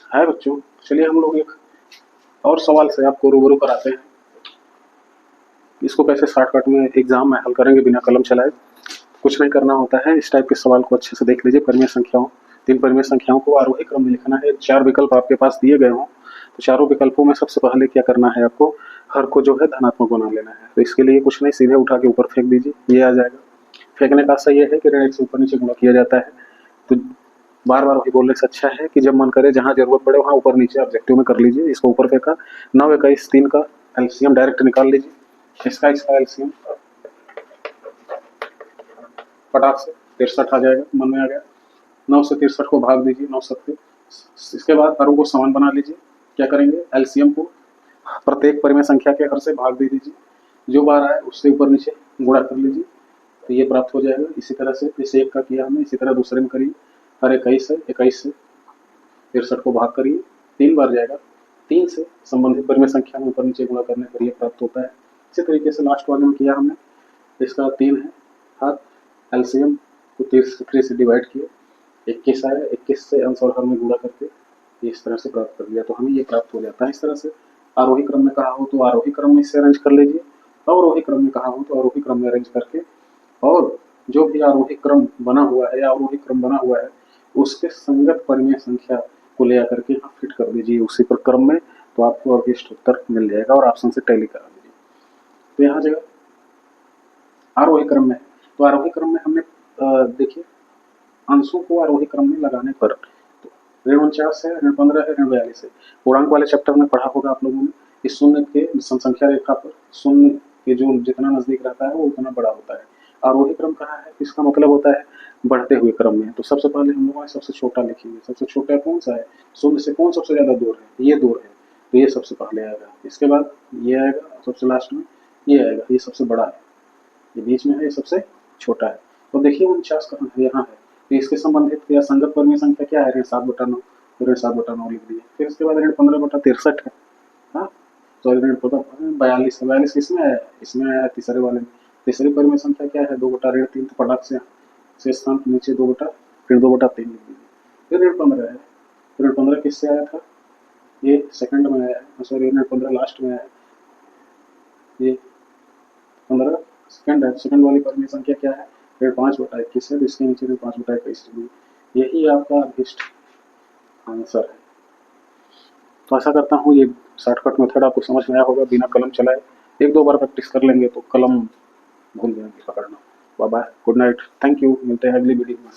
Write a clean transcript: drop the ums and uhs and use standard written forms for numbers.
है बच्चों। चलिए हम लोग एक और सवाल से आपको रूबरू कराते हैं। इसको कैसे शॉर्टकट में एग्जाम में हल करेंगे बिना कलम चलाए। कुछ नहीं करना होता है, इस टाइप के सवाल को अच्छे से देख लीजिए। परिमेय संख्याओं, 3 परिमेय संख्याओं को आरोही क्रम में लिखना है। 4 विकल्प आपके पास दिए गए हों तो चारों विकल्पों में सबसे पहले क्या करना है आपको, हर को जो है धनात्मक बना लेना है। तो इसके लिए कुछ नहीं, सीधे उठा के ऊपर फेंक दीजिए, ये आ जाएगा। फेंकने का सही है कि ऋण 1 से ऊपर नीचे गुणा किया जाता है। तो बार बार वही बोलने से अच्छा है कि जब मन करे जहां जरूरत पड़े वहां ऊपर नीचे ऑब्जेक्टिव में कर लीजिए। इसको ऊपर फेंका, 9 21 3 का एलसीएम डायरेक्ट निकाल लीजिए। इसका एलसीएम फटाक से 63 आ जाएगा, मन में आ गया। 9 से 63 को भाग दीजिए, 9 सत्ते। इसके बाद हरों को समान बना लीजिए। क्या करेंगे, एलसीएम को प्रत्येक परिमेय संख्या के हर से भाग दे दीजिए, जो बार आए उससे ऊपर नीचे गुणा कर लीजिए, तो ये प्राप्त हो जाएगा। इसी तरह से इस एक का किया हमने, इसी तरह दूसरे में करिए। हर 21 है, 21 से 63 को भाग करिए, 3 बार जाएगा। 3 से संबंधित परिमेय संख्या में ऊपर नीचे गुणा करने पर ये प्राप्त होता है। इसी तरीके से लास्ट वाले में किया हमने, इसका 3 है, हर एलसीएम को 3 से डिवाइड किए, 21 आया, 21 से अंश और हर में गुणा करके इस तरह से प्राप्त कर लिया, तो हमें ये प्राप्त हो जाता है। इस तरह से आरोही क्रम में कहा हो तो आरोही क्रम में इसे अरेंज कर लीजिए, अवरोही क्रम में कहा हो तो आरोही क्रम में अरेंज करके, और जो भी आरोही क्रम बना हुआ है या अवरोही क्रम बना हुआ है उसके संगत परिमेय संख्या को ले आकर के यहाँ फिट कर दीजिए उसी पर क्रम में, तो आपको अभिष्ट उत्तर मिल जाएगा और ऑप्शन से टैली करा दीजिए। तो यहाँ जगह आरोही क्रम में, तो आरोही क्रम में हमने देखिए अंशों को आरोही क्रम में लगाने पर तो ऋण 49 है, ऋण 15 है, ऋण 42 है। पूर्णांक वाले चैप्टर में पढ़ा होगा आप लोगों ने कि शून्य के संख्या रेखा पर शून्य के जो जितना नजदीक रहता है वो उतना बड़ा होता है। आरोही क्रम कहा है, इसका मतलब होता है बढ़ते हुए क्रम में। तो सबसे पहले हम लोग सबसे छोटा लिखेंगे। सबसे छोटा कौन सा है, शून्य से कौन सबसे ज्यादा दूर है, ये दूर है, तो ये सबसे पहले आएगा। इसके बाद ये आएगा, सबसे लास्ट में ये आएगा, ये सबसे बड़ा है। ये बीच में है, ये सबसे छोटा है। तो देखिए 49 कहाँ है, यहाँ है। तो इसके संबंधित या संगत परिमेय संख्या क्या है, ऋण 7/9, तो ऋण 7/9 लिख दिए। फिर इसके बाद ऋण 15/63 है, हाँ, तो ऋण 42 है। 42 किसमें आया, इसमें आया तीसरे वाले में। तीसरी परिमेय संख्या क्या है, 2/ऋण 3, तो फटाक से शेष स्थान नीचे 2/3 लिख दीजिए। फिर ऋण 15 है, ऋण 15 किससे आया था, ये सेकंड में आया है, सॉरी ऋण 15 लास्ट में आया है, ये 15 सेकंड है। सेकंड वाली परिमेय संख्या क्या है, ऋण 5/21 है, तो इसके नीचे ऋण 5/21 लिख दीजिए। यही आपका अभिष्ट आंसर है। तो आशा करता हूँ ये शॉर्टकट मेथड आपको समझ में आया होगा बिना कलम चलाए। 1-2 बार प्रैक्टिस कर लेंगे तो कलम भूल जाएंगे पकड़ना। Bye bye, good night, thank you, मिलते हैं अगली वीडियो में।